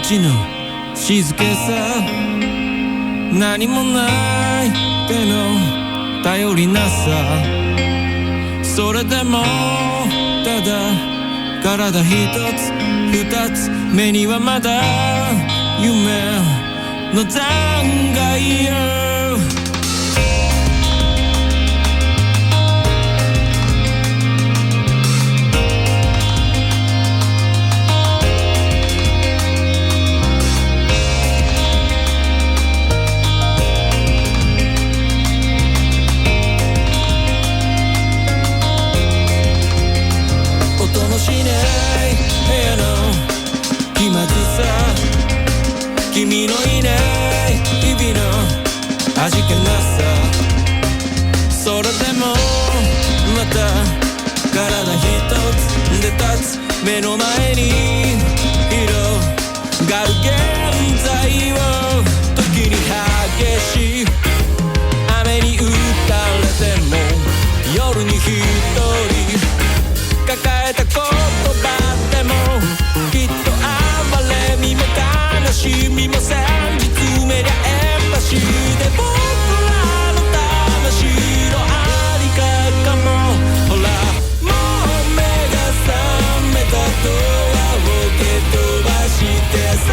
ちの静けさ何もない手の頼りなさそれでもただ体一つ二つ目にはまだ夢の残骸よしない部屋の気まずさ君のいない日々の味気なさそれでもまた体一つで立つ目の前に広がる現在を時に激しい雨に打たれても夜に一人抱えた言葉でもきっと哀れみも悲しみも先日めりゃエンパシーで僕らの魂のありかかもほらもう目が覚めたドアを蹴飛ばして最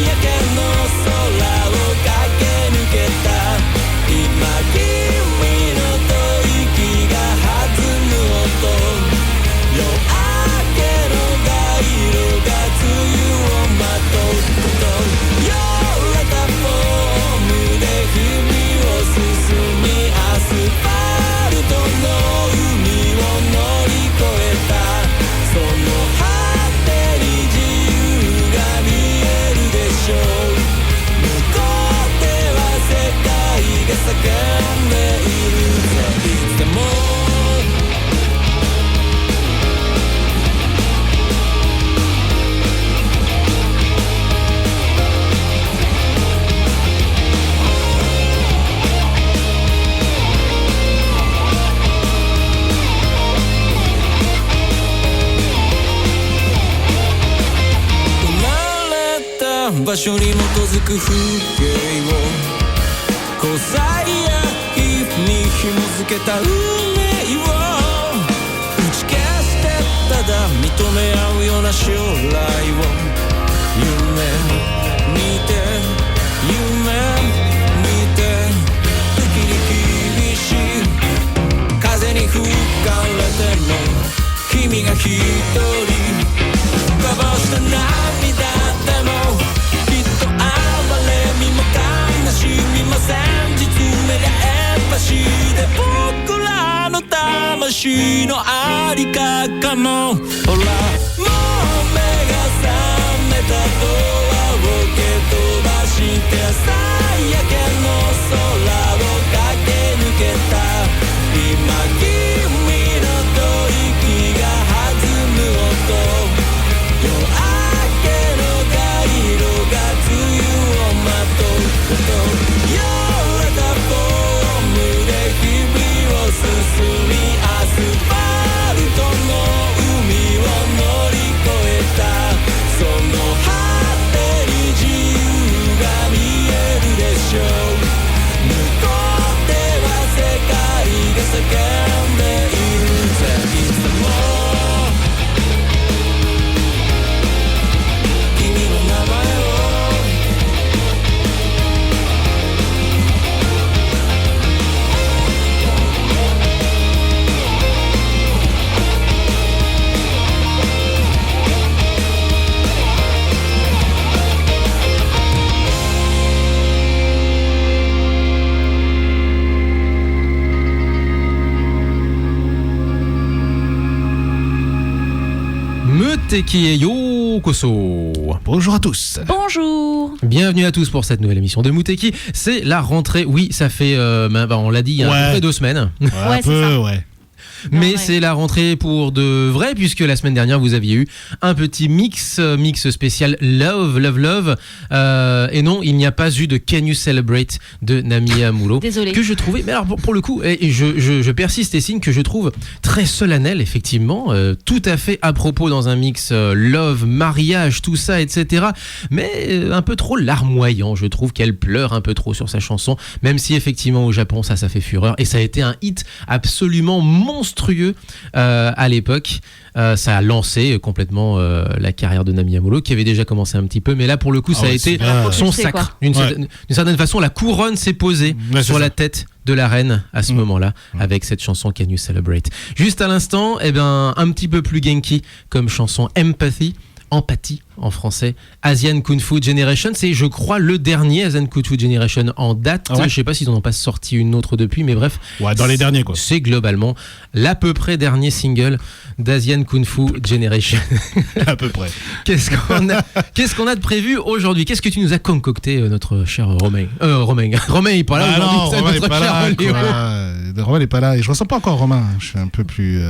悪の空を駆け抜けた今君の吐息が弾む音夜明けの街路が梅雨をまとうことよれたフォームで日々を進みアスファルトの海を乗り越えたその果てに自由が見えるでしょう向こうでは世界が叫んでいるぜいつでも場所に基づく風景を交際や皮膚に紐づけた運命を打ち消してただ認め合うような将来を夢見て時に厳しい風に吹かれても君が一人こぼした涙でも悲しみも先日めりゃエンパシーで僕らの魂のありかかもほらもう目が覚めたドアを蹴飛ばして最悪の空を駆け抜けた今君の吐息が弾む音夜明けの街路が梅雨をまとうよれたフォームで日々を進みアスファルトの海を乗り越えたその果てに自由が見えるでしょう向こうでは世界が叫んでいるぜいつでも君の名前をMuteki et Yokoso. Bonjour à tous. Bonjour. Bienvenue à tous pour cette nouvelle émission de Muteki. C'est la rentrée. Oui, ça fait, on l'a dit, il y a à peu près 2 semaines. Ouais, un peu, ouais. mais ouais. c'est la rentrée pour de vrai, puisque la semaine dernière, vous aviez eu un petit mix spécial Love. Et non, il n'y a pas eu de Can You Celebrate de Namia Moulo. Désolée. Que je trouvais, mais alors pour le coup, et je persiste et signe que je trouve très solennel, effectivement, tout à fait à propos dans un mix love, mariage, tout ça, etc. Mais un peu trop larmoyant, je trouve qu'elle pleure un peu trop sur sa chanson, même si effectivement au Japon ça fait fureur, et ça a été un hit absolument monstrueux à l'époque. Ça a lancé complètement la carrière de Namia Moulo, qui avait déjà commencé un petit peu, mais là pour le coup ça a été son sacre. D'une certaine façon, la couronne s'est posée sur la tête de la reine à ce moment-là, avec cette chanson Can You Celebrate. Juste à l'instant, un petit peu plus genki comme chanson Empathie en français, Asian Kung Fu Generation, c'est je crois le dernier Asian Kung Fu Generation en date. Je sais pas s'ils n'en ont pas sorti une autre depuis, mais bref, dans les derniers quoi. C'est globalement l'à peu près dernier single d'Asian Kung Fu Generation. À peu près. Qu'est-ce qu'on a de prévu aujourd'hui? Qu'est-ce que tu nous as concocté, notre cher Romain? Romain il est pas là aujourd'hui. Romain n'est pas là. Romain n'est pas là et je ressens pas encore Romain. Je suis un peu plus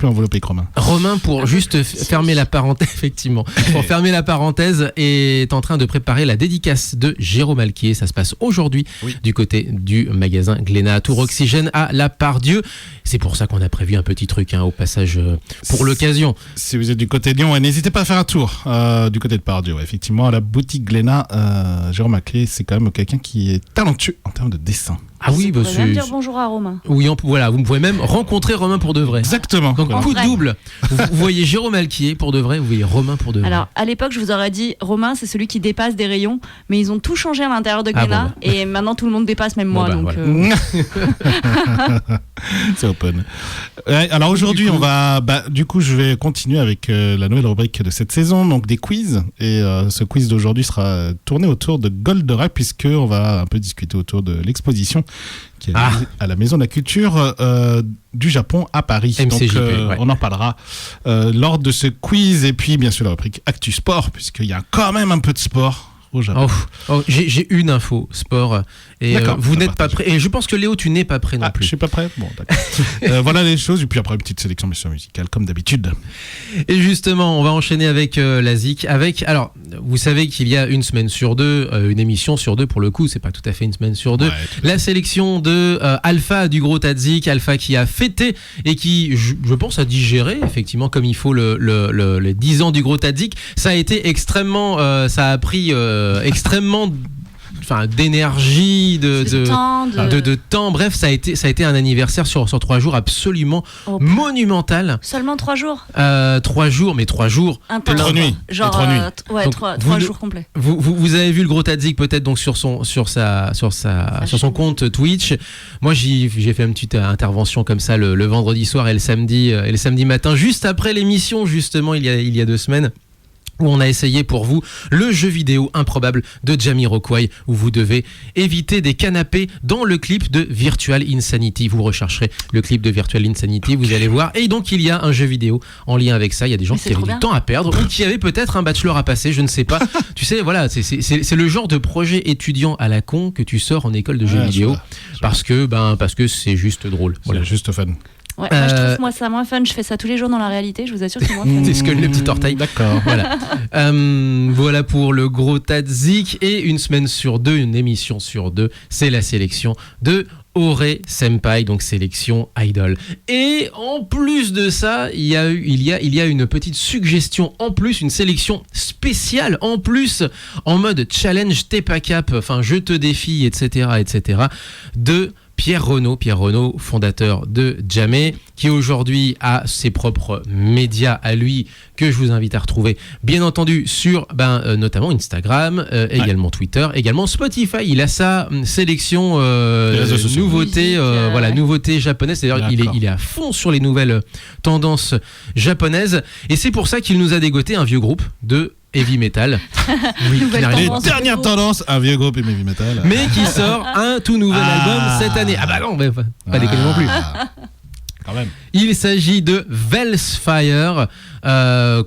enveloppé que Romain. Romain, pour juste fermer la parenthèse, effectivement, pour fermer la parenthèse, est en train de préparer la dédicace de Jérôme Alquier. Ça se passe aujourd'hui du côté du magasin Glénat Tour Oxygène à La Part-Dieu. C'est pour ça qu'on a prévu un petit truc au passage pour l'occasion. Si vous êtes du côté de Lyon, n'hésitez pas à faire un tour du côté de Part-Dieu. Effectivement, à la boutique Glénat, Jérôme Alquier, c'est quand même quelqu'un qui est talentueux en termes de dessin. Ah oui, vous pouvez même dire bonjour à Romain. Oui, voilà, vous pouvez même rencontrer Romain pour de vrai. Exactement. Donc coup de double. Vous voyez Jérôme Alquier pour de vrai, vous voyez Romain pour de vrai. Alors à l'époque, je vous aurais dit Romain, c'est celui qui dépasse des rayons, mais ils ont tout changé à l'intérieur de Glénat et maintenant tout le monde dépasse, même moi. Donc voilà. C'est open. Alors aujourd'hui, on va, du coup, je vais continuer avec la nouvelle rubrique de cette saison, donc des quiz. Et ce quiz d'aujourd'hui sera tourné autour de Goldorak, puisque on va un peu discuter autour de l'exposition qui est à la Maison de la Culture du Japon à Paris. MCJP, donc on en parlera lors de ce quiz, et puis bien sûr la rubrique Actu Sport, puisqu'il y a quand même un peu de sport au Japon. J'ai une info sport et vous n'êtes pas prêt, et je pense que Léo, tu n'es pas prêt non plus. Je suis pas prêt. Bon, d'accord. Voilà les choses, et puis après une petite sélection musicale comme d'habitude. Et justement, on va enchaîner avec la ZIC. Alors, vous savez qu'il y a une semaine sur deux, une émission sur deux pour le coup, c'est pas tout à fait une semaine sur deux. La sélection de Alpha du Gros Tadzik, Alpha qui a fêté et qui, je pense, a digéré effectivement comme il faut les 10 ans du Gros Tadzik. Ça a été extrêmement, ça a pris extrêmement d'énergie, de temps. Bref, ça a été un anniversaire sur 3 jours absolument monumental. Seulement 3 jours 3 jours, mais 3 jours. Intense. 3 nuits. Genre, 3 jours complets. Vous avez vu le Gros Tadzik peut-être donc sur son compte Twitch. Moi, j'ai fait une petite intervention comme ça le vendredi soir et le samedi matin, juste après l'émission, justement, il y a 2 semaines, où on a essayé pour vous le jeu vidéo improbable de Jamiroquai, où vous devez éviter des canapés dans le clip de Virtual Insanity. Vous rechercherez le clip de Virtual Insanity, vous allez voir. Et donc il y a un jeu vidéo en lien avec ça. Il y a des gens qui avaient du temps à perdre ou qui avaient peut-être un bachelor à passer, je ne sais pas. Tu sais, voilà, c'est le genre de projet étudiant à la con que tu sors en école de jeux vidéo parce que c'est juste drôle. Voilà, juste fun. Ouais, moi je trouve ça moins fun, je fais ça tous les jours dans la réalité, je vous assure que c'est moins fun. C'est ce que le petit orteil. D'accord. Voilà. Voilà pour le Gros Tadzik, et une semaine sur deux, une émission sur deux, c'est la sélection de Ore Senpai, donc sélection idol. Et en plus de ça, il y a une petite suggestion en plus, une sélection spéciale en plus, en mode challenge t'es pas cap, enfin je te défie, etc., de Pierre Renaud, fondateur de Jamé, qui aujourd'hui a ses propres médias à lui, que je vous invite à retrouver, bien entendu, sur notamment Instagram, également Twitter, également Spotify. Il a sa sélection nouveautés, nouveautés japonaises. D'ailleurs, il est à fond sur les nouvelles tendances japonaises. Et c'est pour ça qu'il nous a dégoté un vieux groupe de heavy metal. Les dernières tendances, un vieux groupe heavy metal. Mais qui sort un tout nouvel album cette année. Ah bah non, pas déconner non plus. Quand même. Il s'agit de Velsfire,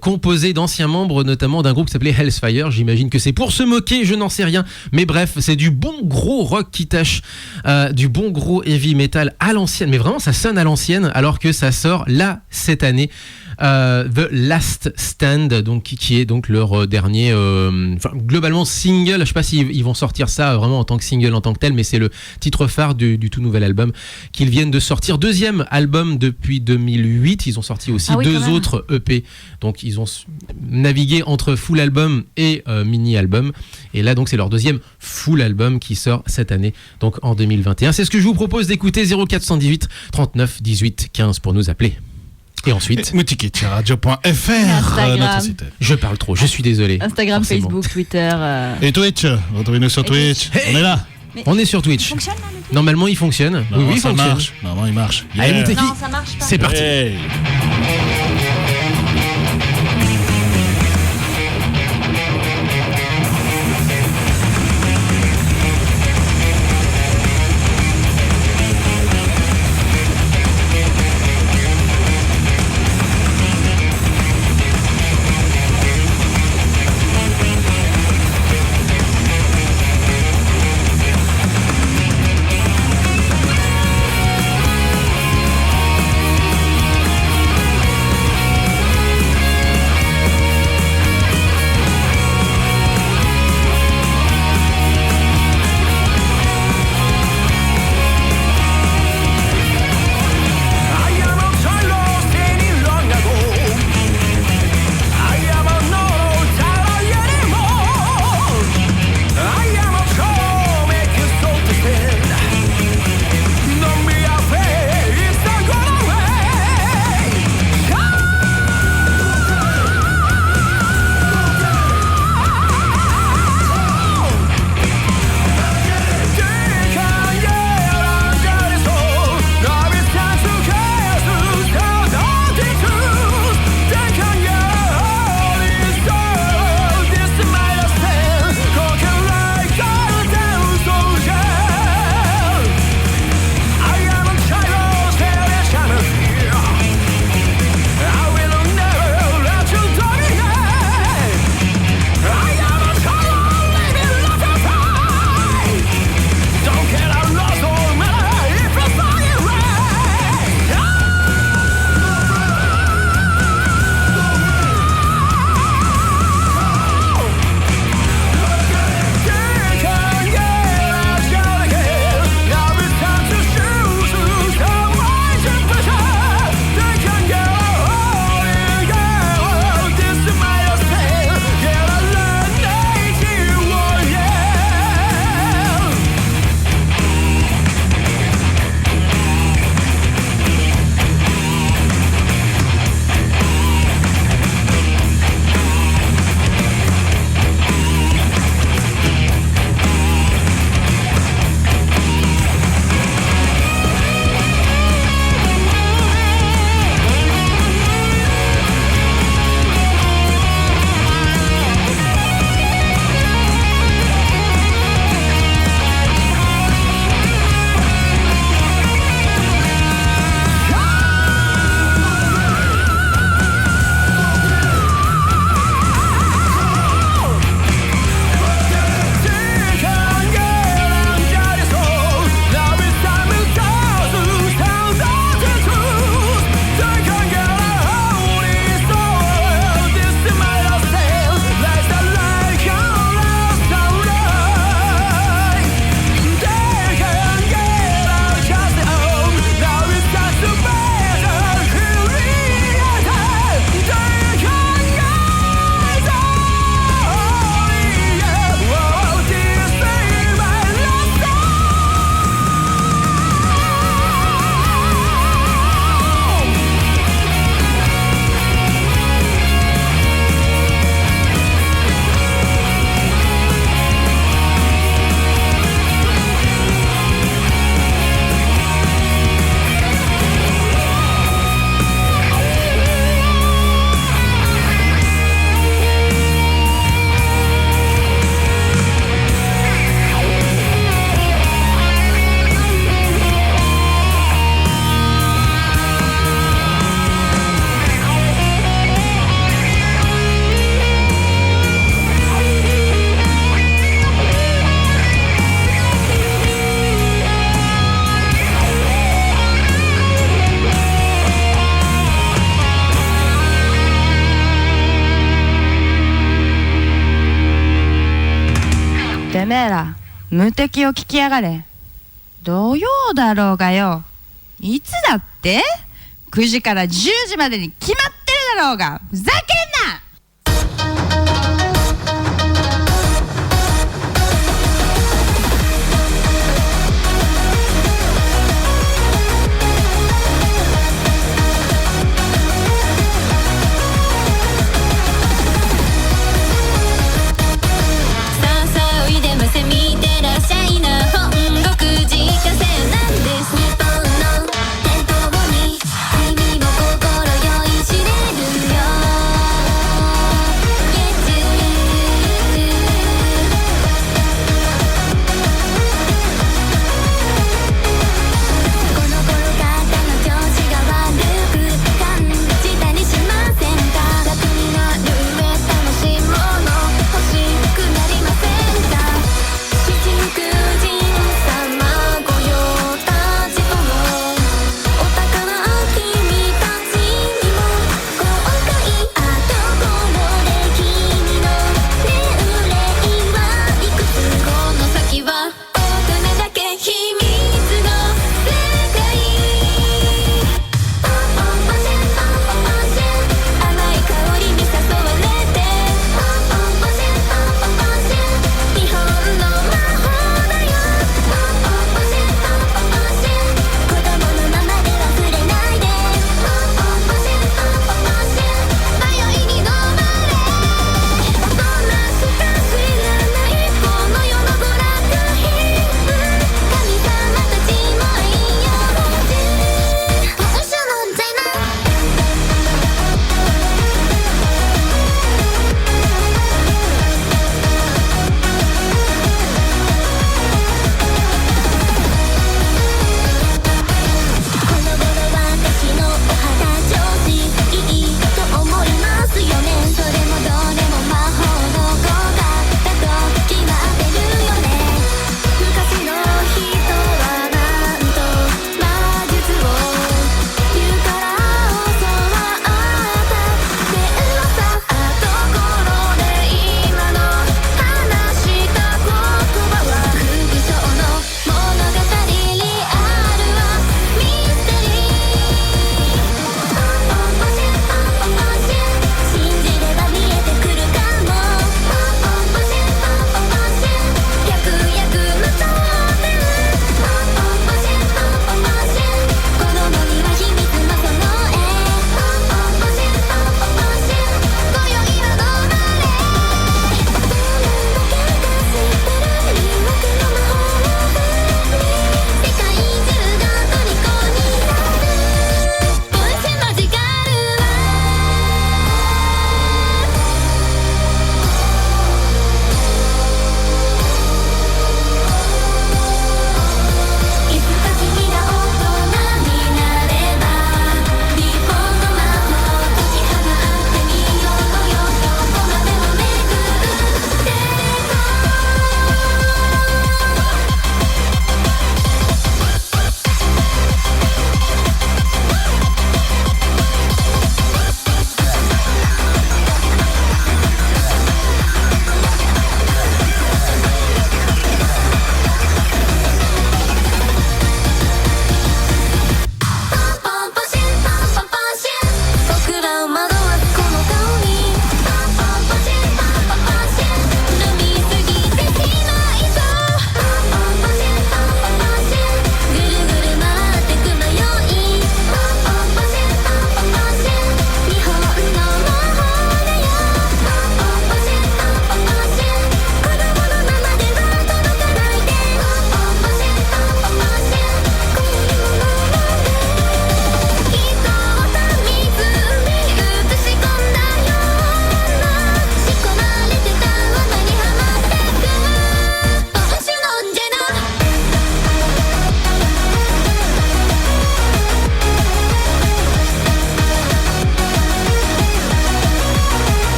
composé d'anciens membres, notamment d'un groupe qui s'appelait Hellsfire. J'imagine que c'est pour se moquer, je n'en sais rien. Mais bref, c'est du bon gros rock qui tâche, du bon gros heavy metal à l'ancienne. Mais vraiment, ça sonne à l'ancienne, alors que ça sort là, cette année. The Last Stand, donc qui est donc leur dernier, globalement single. Je sais pas s'ils vont sortir ça vraiment en tant que single en tant que tel, mais c'est le titre phare du tout nouvel album qu'ils viennent de sortir. Deuxième album depuis 2008. Ils ont sorti aussi deux autres EP. Donc ils ont navigué entre full album et mini album. Et là donc c'est leur deuxième full album qui sort cette année, donc en 2021. C'est ce que je vous propose d'écouter. 0418 39 18 15 pour nous appeler. Et ensuite, radio.fr, notre site. Je parle trop, je suis désolé. Instagram, Forcément. Facebook, Twitter. Et Twitch, retrouvez-nous sur Twitch. Hey, on est là. On est sur Twitch. Fonctionne là, le Twitch Normalement, il fonctionne. Non, oui, ça fonctionne. marche. Normalement, il marche. Allez, Yeah. montez qui Non, ça marche pas. C'est parti. Hey.「てめえら無敵を聞きやがれ。土曜だろうがよ。いつだって ?9 時から10時までに決まってるだろうが。ふざけんな。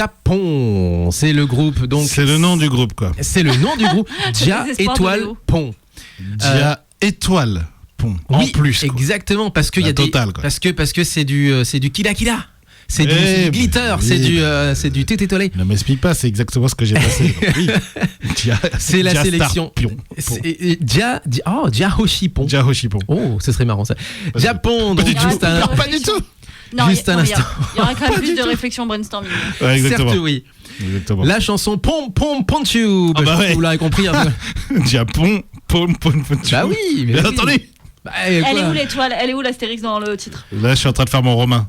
Japon, c'est le groupe donc. C'est le nom du groupe quoi. C'est le nom du groupe. Dia Désespoir de étoile Léo. pont. Dia étoile Japon. En plus. Quoi. Exactement, parce qu'il y a totale, quoi. parce que c'est du Kila Kila. C'est du glitter, oui. c'est du tététolé. Ne m'explique pas, c'est exactement ce que j'ai passé. Donc, oui. C'est la sélection. Dia Hoshipon. Dia Hoshipon. Oh, ce serait marrant ça. Japon, donc juste un. Pas du tout. Non, Juste un instant. Il y aura quand même plus de réflexion brainstorming. Ouais, exactement. Certes, oui. Exactement. La chanson Pom Pom Ponchu. Ah bah ouais. Vous l'avez compris. Hein. Japon, pom pom pom. Bah oui, mais Bien oui. entendu. Bah, Elle est où l'étoile? Elle est où l'astérix dans le titre? Là, je suis en train de faire mon romain.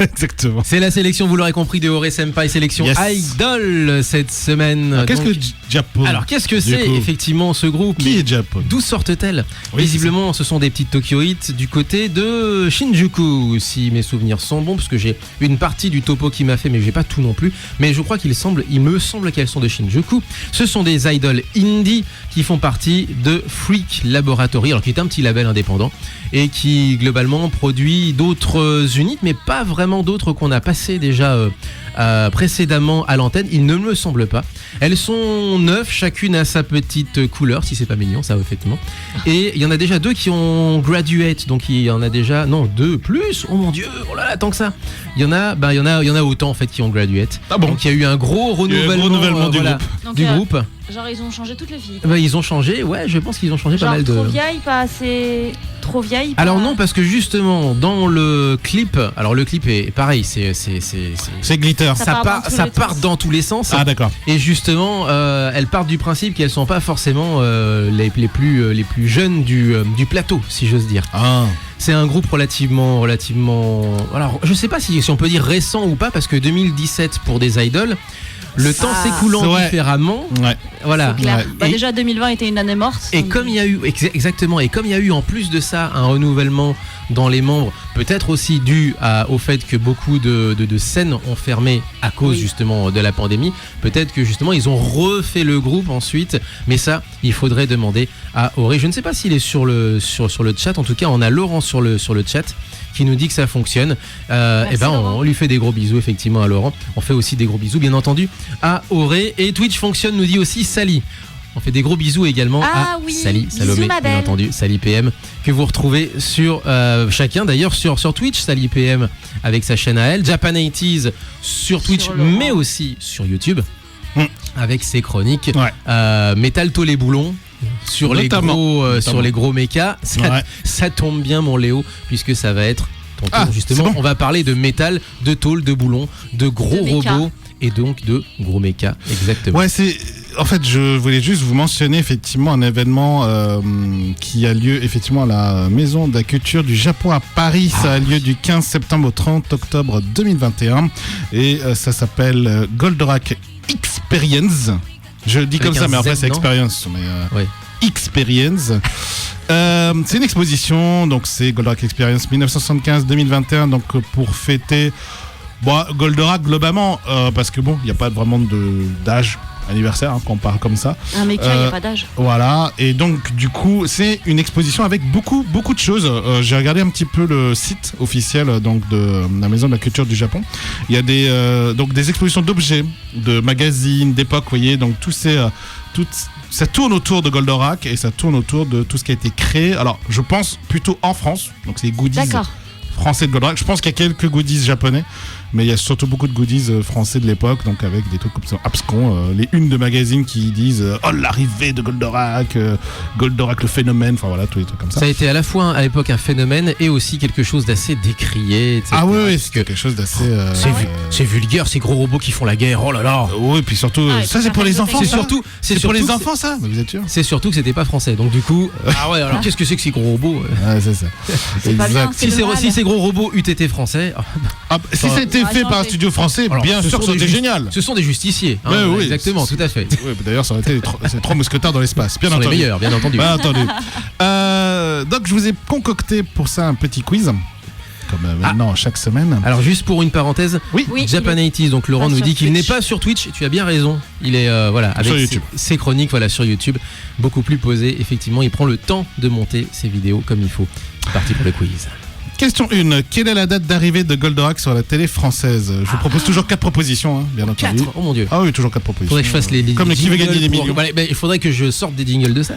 Exactement. C'est la sélection, vous l'aurez compris, de Ore Senpai, sélection Yes. Idol cette semaine. Alors, qu'est-ce Donc, que Japon? alors, qu'est-ce que Du c'est coup, effectivement ce groupe? qui est Japon? D'où sortent-elles? Oui, Visiblement, ce sont des petites Tokyoites du côté de Shinjuku, si mes souvenirs sont bons, parce que j'ai une partie du topo qui m'a fait, mais j'ai pas tout non plus. Mais je crois il me semble qu'elles sont de Shinjuku. Ce sont des idols indie qui font partie de Freak Laboratory, alors qui est un petit label indépendant et qui globalement produit d'autres units, mais pas vraiment d'autres qu'on a passé déjà précédemment à l'antenne. Il ne me semble pas. Elles sont 9, chacune a sa petite couleur, si c'est pas mignon, ça effectivement. Et il y en a déjà 2 qui ont graduate, donc il y en a déjà 2 plus. Oh mon Dieu, oh là là, tant que ça. Il y en a autant en fait qui ont graduate. Ah bon? Donc il y a eu un gros renouvellement, du voilà, groupe. Donc, du groupe. Genre, ils ont changé toutes les filles. Bah, ils ont changé, ouais, je pense qu'ils ont changé Genre, pas mal de. trop vieille, pas assez. Trop vieille. Alors pas- non, parce que justement dans le clip, alors le clip est pareil, c'est C'est glitter. Ça part dans tous ça les part sens. dans tous les sens. Ah, d'accord. Et justement, elles partent du principe qu'elles sont pas forcément les plus jeunes du plateau, si j'ose dire. Ah. C'est un groupe relativement. Alors, je sais pas si on peut dire récent ou pas, parce que 2017 pour des idols, le temps s'écoulant ouais. différemment. Ouais. Voilà. C'est clair. Ouais. Bah, Et- déjà, 2020 était une année morte. Et donc- comme il y a eu exactement, et comme il y a eu en plus de ça un renouvellement dans les membres, peut-être aussi dû au fait que beaucoup de scènes ont fermé à cause Oui. justement de la pandémie, peut-être que justement ils ont refait le groupe ensuite, mais ça il faudrait demander à Auré. Je ne sais pas s'il est sur le chat, en tout cas on a Laurent sur le chat qui nous dit que ça fonctionne. Et ben Laurent. on lui fait des gros bisous effectivement à Laurent. On fait aussi des gros bisous bien entendu à Auré, et Twitch fonctionne nous dit aussi Sally. On fait des gros bisous également Ah à oui, Sally bisous, Salomé, ma bien belle. entendu, Sally PM, que vous retrouvez sur chacun d'ailleurs sur Twitch, Sally PM avec sa chaîne à elle, Japan 80s sur Twitch, Sur Laurent. mais aussi sur YouTube Mm. avec ses chroniques. Ouais. Métal tôt les boulons. Sur Notamment. sur les gros mechas, Ouais. ça tombe bien mon Léo, puisque ça va être ton tour, Ah, justement. c'est bon. On va parler de métal, de tôle, de boulons, de gros De méca. robots et donc de gros mechas, exactement. Ouais, en fait, je voulais juste vous mentionner effectivement un événement qui a lieu effectivement à la Maison de la Culture du Japon à Paris. Ça a lieu du 15 septembre au 30 octobre 2021 et ça s'appelle Goldorak Experience. Je dis Avec comme ça, un mais après Z, c'est non Experience. Mais, Ouais. Experience. C'est une exposition, donc c'est Goldorak Experience 1975-2021, donc pour fêter Goldorak globalement, parce que bon, il n'y a pas vraiment d'âge anniversaire hein, quand on parle comme ça. Un méca, il n'y a pas d'âge. Voilà, et donc du coup c'est une exposition avec beaucoup de choses. J'ai regardé un petit peu le site officiel donc de la Maison de la Culture du Japon. Il y a donc des expositions d'objets, de magazines, d'époque, vous voyez, donc ça tourne autour de Goldorak et ça tourne autour de tout ce qui a été créé. Alors je pense plutôt en France, donc c'est les goodies D'accord. français de Goldorak. Je pense qu'il y a quelques goodies japonais, mais il y a surtout beaucoup de goodies français de l'époque, donc avec des trucs comme ça abscons, les unes de magazines qui disent oh l'arrivée de Goldorak, Goldorak le phénomène, enfin voilà tous les trucs comme ça. Ça a été à la fois à l'époque un phénomène et aussi quelque chose d'assez décrié, etc. Ah oui, Parce c'est que quelque chose d'assez. c'est vulgaire, ces gros robots qui font la guerre. Oh là là. Oui, puis surtout, Ah, et ça puis c'est pour les ça enfants. fait C'est ça. surtout, C'est pour les enfants ça. Mais vous êtes sûr? C'est surtout que c'était pas français. Donc du coup, ah ouais. Alors qu'est-ce que c'est que ces gros robots Ouais, c'est ça. C'est pas bien, c'est Si le mal. ces gros robots eût été français, Ah, si c'était On va fait par un changer. studio français, alors, bien ce sûr, sont c'était des génial. ce sont des justiciers. hein, Ouais, oui. exactement, tout à fait. Ouais, d'ailleurs, ça aurait été ces trois mousquetaires dans l'espace, bien Ce sont les entendu. meilleurs, bien entendu. Bien entendu. Donc, je vous ai concocté pour ça un petit quiz, comme maintenant chaque semaine. Alors juste pour une parenthèse, Oui. Oui, Japan il est 80s, donc Laurent pas nous sur dit qu'il n'est Twitch. pas sur Twitch. Tu as bien raison. Il est avec Sur ses, YouTube. ses chroniques sur YouTube, beaucoup plus posé. Effectivement, il prend le temps de monter ses vidéos comme il faut. C'est parti pour le quiz. Question 1. Quelle est la date d'arrivée de Goldorak sur la télé française? Je vous propose toujours 4 propositions, hein, bien entendu. 4. Oh mon dieu. Ah oui, toujours 4 propositions. Faudrait que je fasse les Comme les qui veut jingles gagner des pour- millions. Voilà, il faudrait que je sorte des jingles de ça.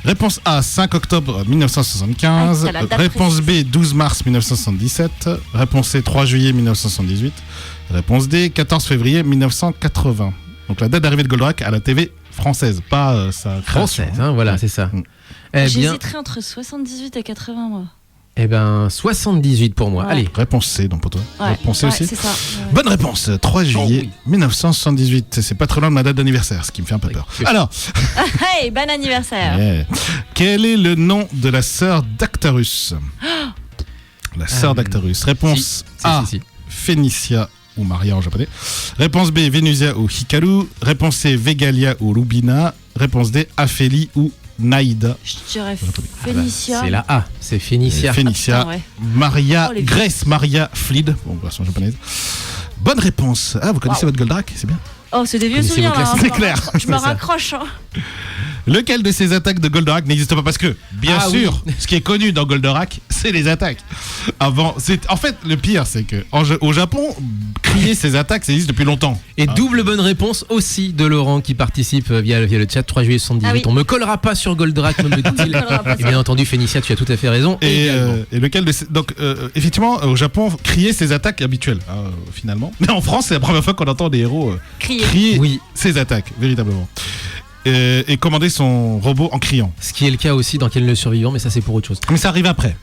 Réponse A, 5 octobre 1975. Ah, t'as la date Réponse précise. B, 12 mars 1977. Réponse C, 3 juillet 1978. Réponse D, 14 février 1980. Donc la date d'arrivée de Goldorak à la TV française, pas sa création. Française, hein, voilà, c'est ça. Mm. Eh bien, J'hésiterais entre 78 et 80, moi. 78 pour moi. Ouais. Allez. Réponse C, donc pour toi. Ouais, Réponse C ouais, aussi. c'est ça. Ouais. Bonne réponse, 3 juillet oui. 1978. C'est pas très loin de ma date d'anniversaire, ce qui me fait un peu peur. Oui. Alors, Hey, bon anniversaire. yeah. Quel est le nom de la sœur d'Actarus? La sœur d'Actarus. Réponse A, Si. Phénicia ou Maria en japonais. Réponse B, Vénusia ou Hikaru. Réponse C, Vegalia ou Rubina. Réponse D, Aphélie ou Naïda. Je dirais Ah bah, Phénicia. c'est la A, c'est Phénicia. Phénicia, Putain, ouais. Maria, Oh, les Grace Maria Flid, bon, version japonaise. Bonne réponse. Ah, vous connaissez Wow. votre Goldorak, c'est bien. Oh, c'est des vieux Connaissez souvenirs vos là. classiques. hein. C'est clair. Je me C'est ça. raccroche. hein. Lequel de ces attaques de Goldorak n'existe pas? Parce que, bien Ah sûr, ce qui est connu dans Goldorak, c'est les attaques. En fait, le pire, c'est que au Japon, crier ces attaques, ça existe depuis longtemps. Et double bonne réponse aussi de Laurent qui participe via le chat 3 juillet 78. Ah oui. On me collera pas sur Goldorak, me dit-il. collera pas Et bien entendu, Phénicia, tu as tout à fait raison. également. Et lequel de ces... Donc, effectivement, au Japon, crier ces attaques habituelles, finalement. Mais en France, c'est la première fois qu'on entend des héros Crier. crier Oui. ces attaques, véritablement. Et commander son robot en criant. Ce qui est le cas aussi dans Ken le Survivant, mais ça c'est pour autre chose. Mais ça arrive après.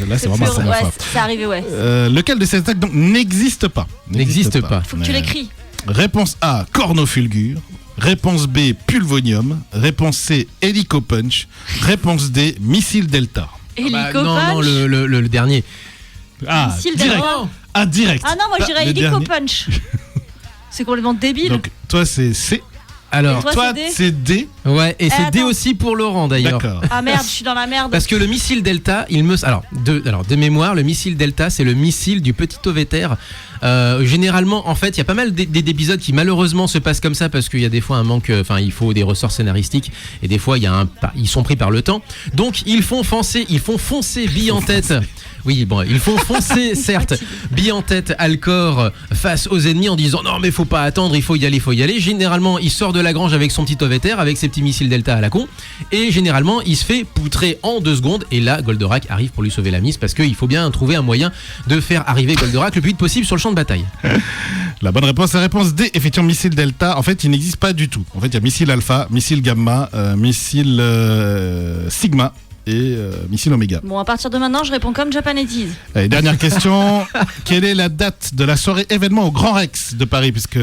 Là, c'est vraiment la première Ouais, fois. c'est arrivé, ouais. Lequel de ces attaques donc n'existe pas? N'existe pas. Faut que tu l'écris. Réponse A, Cornofulgur. Réponse B, Pulvonium. Réponse C, Helico Punch. Réponse D, Missile Delta. Hélico non, Punch. le dernier. Ah, Missile direct. Delta. Ah, direct. Ah non, moi je dirais Le Hélico dernier. Punch. C'est complètement débile. Donc, toi, c'est C. Alors, Toi, Toi, c'est D. c'est D. ouais, et c'est D attends. aussi pour Laurent d'ailleurs. D'accord. Ah merde, je suis dans la merde. Parce que le missile Delta, alors de mémoire, le missile Delta, c'est le missile du petit ovéter. Généralement, en fait, il y a pas mal d'épisodes qui malheureusement se passent comme ça parce qu'il y a des fois un manque, enfin, il faut des ressorts scénaristiques et des fois ils sont pris par le temps. Donc ils font foncer bille en tête. Oui, bon, ils font foncer, certes, bille en tête, Alcor face aux ennemis en disant non, mais faut pas attendre, il faut y aller. Généralement, il sort de la grange avec son petit ovéter, avec ses petits missiles Delta à la con, et généralement, il se fait poutrer en 2 secondes. Et là, Goldorak arrive pour lui sauver la mise parce qu'il faut bien trouver un moyen de faire arriver Goldorak le plus vite possible sur le champ de bataille. La bonne réponse, la réponse D, effectivement, missile Delta. En fait, il n'existe pas du tout. En fait, il y a missile Alpha, missile Gamma, missile Sigma et missile Oméga. Bon, à partir de maintenant, je réponds comme Japan It Is. Allez, dernière question. Quelle est la date de la soirée événement au Grand Rex de Paris? Puisque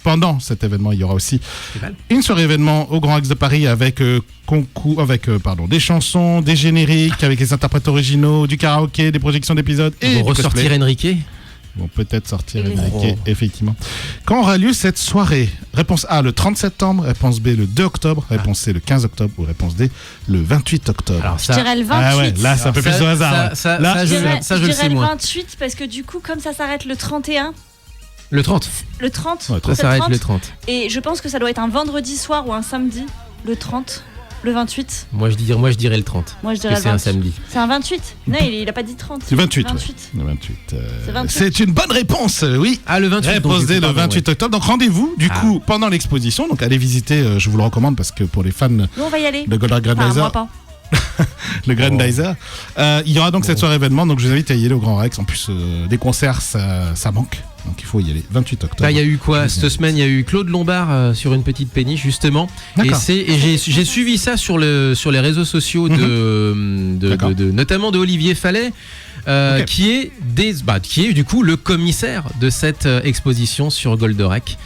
pendant cet événement, il y aura aussi une soirée événement au Grand Rex de Paris avec des chansons, des génériques, avec les interprètes originaux, du karaoké, des projections d'épisodes et Ils vont du ressortir cosplay. Enrique. Ils vont peut-être sortir Et Enrique, effectivement. Quand aura lieu cette soirée? Réponse A, le 30 septembre. Réponse B, le 2 octobre. Réponse C, le 15 octobre. Ou réponse D, le 28 octobre. Alors Je ça, dirais le 28. Ah ouais, là, c'est un peu plus au hasard. Là, je je dirais, le je sais dirais le moins. 28 parce que du coup, comme ça s'arrête le 31, Le 30. le 30, Ouais, Ça c'est s'arrête le 30. Et je pense que ça doit être un vendredi soir ou un samedi, le 30, le 28. Moi je dirais le 30. Moi je dirais Que le c'est un 28. samedi. C'est un 28. Non, il a pas dit 30. C'est 28. 28. Le 28. C'est 28. C'est une bonne réponse, oui. Ah, le 28. Réponse donc, D, du coup, le pardon, 28 octobre. Donc rendez-vous, du Ah. coup, pendant l'exposition. Donc allez visiter, je vous le recommande parce que pour les fans Nous on va y aller. de Goldorak Enfin, moi Grandizer, pas. le Grandizer, il y aura donc cette soirée événement. Donc je vous invite à y aller au Grand Rex. En plus, des concerts, ça manque. Donc il faut y aller. 28 octobre. Là, il y a eu quoi Je vous cette invite. semaine? Il y a eu Claude Lombard sur une petite péniche justement. Et D'accord. j'ai suivi ça sur les réseaux sociaux D'accord. notamment de Olivier Fallet. Ok. Qui est du coup le commissaire de cette exposition sur Goldorak.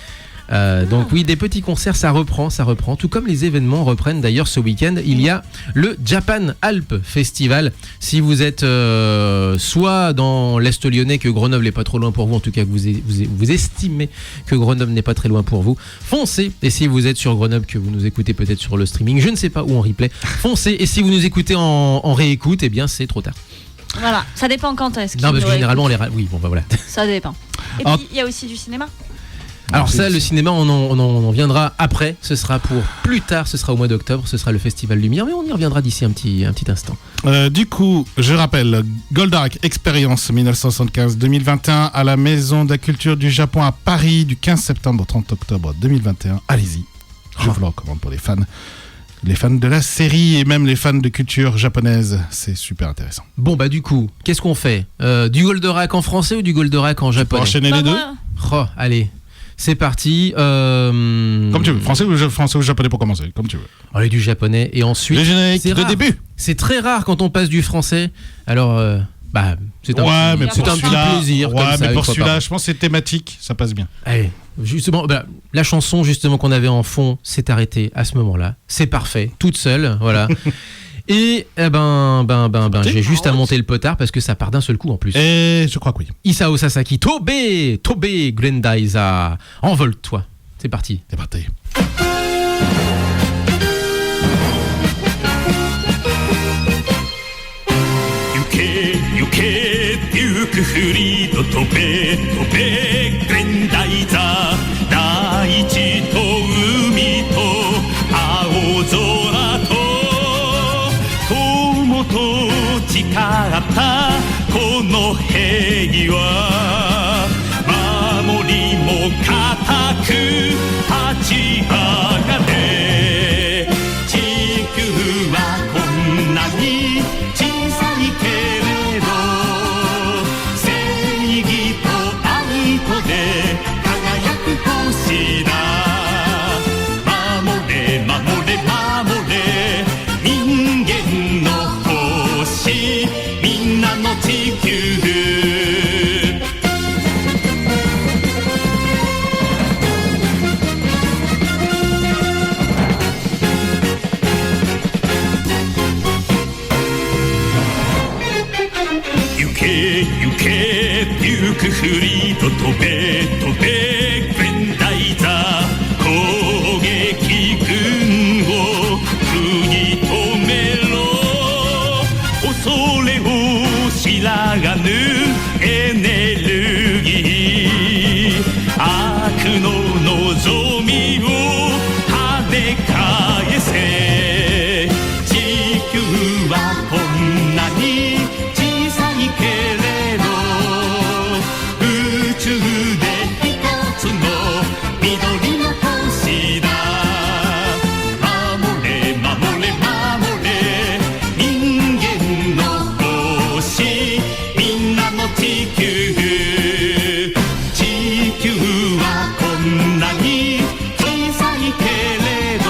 Donc oui, des petits concerts, ça reprend, tout comme les événements reprennent d'ailleurs ce week-end. Il y a le Japan Alp Festival. Si vous êtes soit dans l'Est lyonnais, que Grenoble n'est pas trop loin pour vous, en tout cas que vous estimez que Grenoble n'est pas très loin pour vous, foncez. Et si vous êtes sur Grenoble, que vous nous écoutez peut-être sur le streaming, je ne sais pas, ou en replay, foncez. Et si vous nous écoutez en réécoute, eh bien c'est trop tard. Voilà, ça dépend quand est-ce Non, parce que généralement, oui, bon bah voilà. Ça dépend. Et Ah. puis il y a aussi du cinéma. Alors ça, le cinéma, on en viendra après. Ce sera pour plus tard. Ce sera au mois d'octobre. Ce sera le Festival Lumière, mais on y reviendra d'ici un petit instant. Du coup, je rappelle, Goldorak Experience 1975-2021 à la Maison de la Culture du Japon à Paris du 15 septembre au 30 octobre 2021. Allez-y, je vous le recommande pour les fans les fans de la série et même les fans de culture japonaise. C'est super intéressant. Bon, bah du coup, qu'est-ce qu'on fait du Goldorak en français ou du Goldorak en Pour japonais? enchaîner les deux, Oh, allez, c'est parti. comme tu veux. Français ou japonais pour commencer, comme tu veux. Allez, du japonais et ensuite. Le générique c'est de rare. début. C'est très rare quand on passe du français. Alors, c'est un, Ouais, mais c'est pour un petit celui-là, plaisir. comme ça, mais une pour fois par celui-là, an. je pense que c'est thématique, ça passe bien. Allez, justement, la chanson justement qu'on avait en fond s'est arrêtée à ce moment-là. C'est parfait, toute seule, voilà. Et j'ai juste à monter le potard parce que ça part d'un seul coup en plus. Et je crois que oui. Isao Sasaki, Tobe Grendaisa, envole-toi. C'est parti. C'est parti. 行けデュークフリード飛べ飛べグレンダイザー大地と海と青空と友と誓ったこの平和守りも固く立ち上がれ地球はこんなに小さいけれど正義と愛とで輝く星だ守れ守れ守れ人間の星みんなの地球行けデュークフリード飛べ飛べグレンダイザー攻撃軍を食い止めろ恐れを知らがぬエネルギー悪の望みを跳ね返せ地球はこんなに小さいけれど宇宙で一つの緑の星だ守れ守れ守れ人間の星みんなの地球地球はこんなに小さいけれど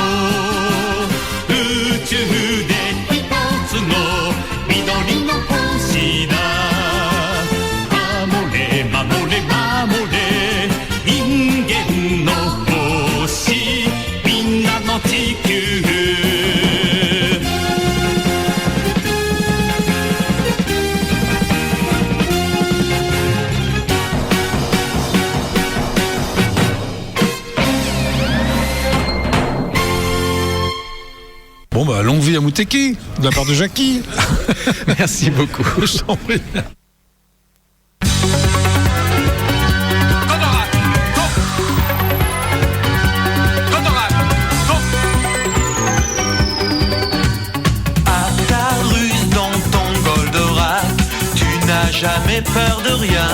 宇宙で一つの緑の星だ守れ守れ守れ人間の星みんなの地球Bon bah longue vie à Mouteki de la part de Jackie. Merci beaucoup. Je t'en prie. Atarus dans ton Goldorak, tu n'as jamais peur de rien.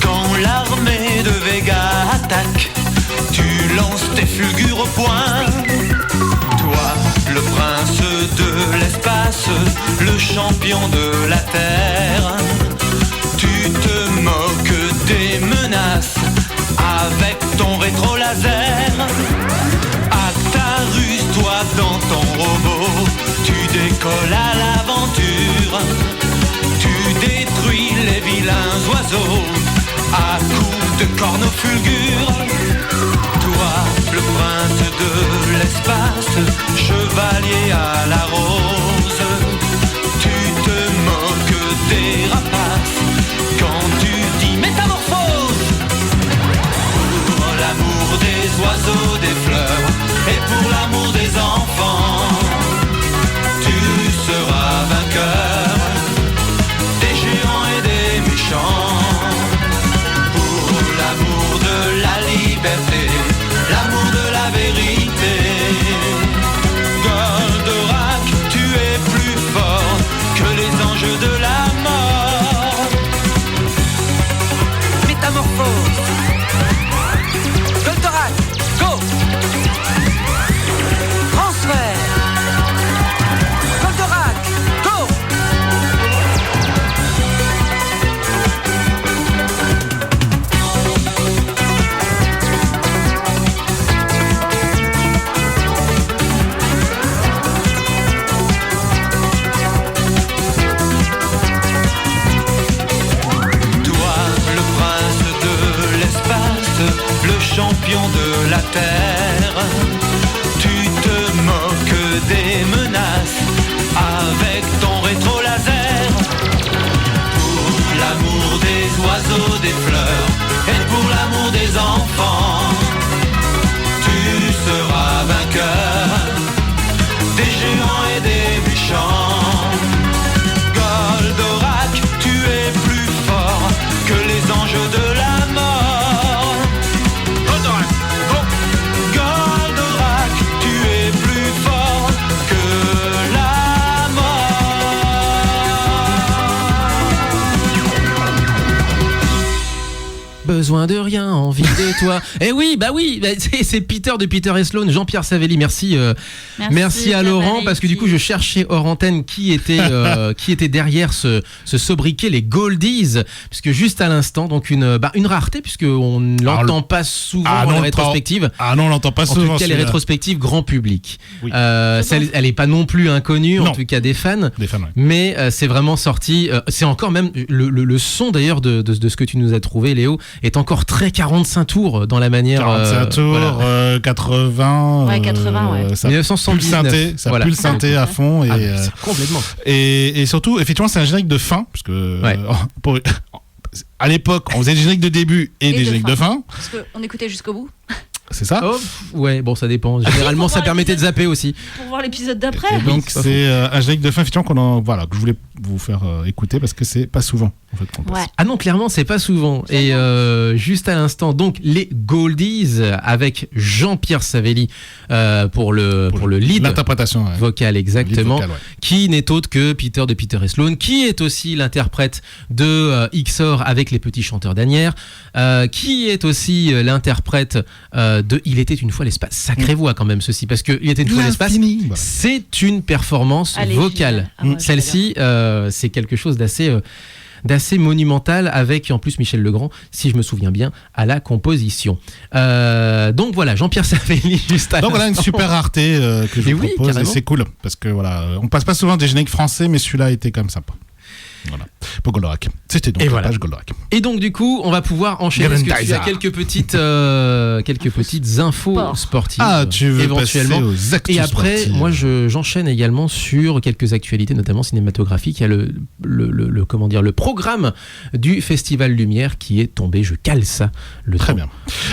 Quand l'armée de Vega attaque, tu lances tes fulgures au poing. Toi, le prince de l'espace, le champion de la terre, tu te moques des menaces avec ton rétro-laser. Actarus, toi dans ton robot, tu décolles à l'aventure. Tu détruis les vilains oiseaux à coups de cornes aux fulgures. Toi, le prince de l'espace, chevalier à la rose, tu te moques des rapaces quand tu dis métamorphose. Pour l'amour des oiseaux, des fleurs et pour l'amour des enfants, tu seras vainqueur des géants et des méchants. Pour l'amour de la liberté, l'amour de la vérité, Goldorak, tu es plus fort que les anges de la mort. Métamorphose. Goldorak, go. Transfert. besoin de rien, envie de toi. Eh oui, bah c'est Peter de Peter et Sloan, Jean-Pierre Savelli. Merci à Laurent, parce que du coup je cherchais hors antenne qui était derrière ce sobriquet, les Goldies, puisque juste à l'instant, donc une rareté, puisque on ne l'entend pas souvent dans les rétrospectives. Ah non, on l'entend pas souvent. En tout cas, les rétrospectives grand public. Oui. Elle est pas non plus inconnue, Non. en tout cas des fans. Des fans, ouais. Mais c'est vraiment sorti. C'est encore même le son d'ailleurs de ce que tu nous as trouvé, Léo, est encore très 45 tours dans la manière. 45 tours, voilà. 80. Ouais, 80, ouais. Ça pue le 1979. synthé, ça Voilà. pue le synthé à fond. Ah, Et, mais c'est complètement. et surtout, effectivement, c'est un générique de fin, parce que Ouais. à l'époque, on faisait des génériques de début et des de génériques de fin. Parce qu'on écoutait jusqu'au bout. C'est ça. Oh, ouais, bon, ça dépend. Généralement, ça permettait de zapper aussi. Pour voir l'épisode d'après. Et donc c'est pas c'est un générique de fin effectivement que je voulais vous faire écouter parce que c'est pas souvent en fait qu'on passe. Ouais. Ah non, clairement, c'est pas souvent. Et juste à l'instant, donc les Goldies avec Jean-Pierre Savelli pour le lead L'interprétation ouais. vocal, exactement, Lead vocal, ouais. qui n'est autre que Peter de Peter et Sloan, qui est aussi l'interprète de XOR avec les petits chanteurs d'Anières, qui est aussi l'interprète de Il était une fois l'espace. Sacrée voix quand même ceci, parce que Il était une fois l'espace, L'infini, voilà. c'est une performance Allez, vocale. génial. Ah, moi, Celle-ci, c'est quelque chose d'assez monumental, avec en plus Michel Legrand, si je me souviens bien, à la composition. Donc voilà, Jean-Pierre Savelli juste à Donc voilà une l'instant. super rareté que je Mais vous oui, propose et carrément. c'est cool parce que voilà, on passe pas souvent des génériques français mais celui-là était quand même sympa. Voilà. Pour Goldorak. C'était donc Et la voilà. page Goldorak. Et donc du coup, on va pouvoir enchaîner parce que tu as quelques petites infos Sport. sportives. Ah, tu veux éventuellement. passer aux actus Et après, sportives. moi, j'enchaîne également sur quelques actualités, notamment cinématographiques. Il y a le programme du Festival Lumière qui est tombé. Je cale ça. Très temps. bien.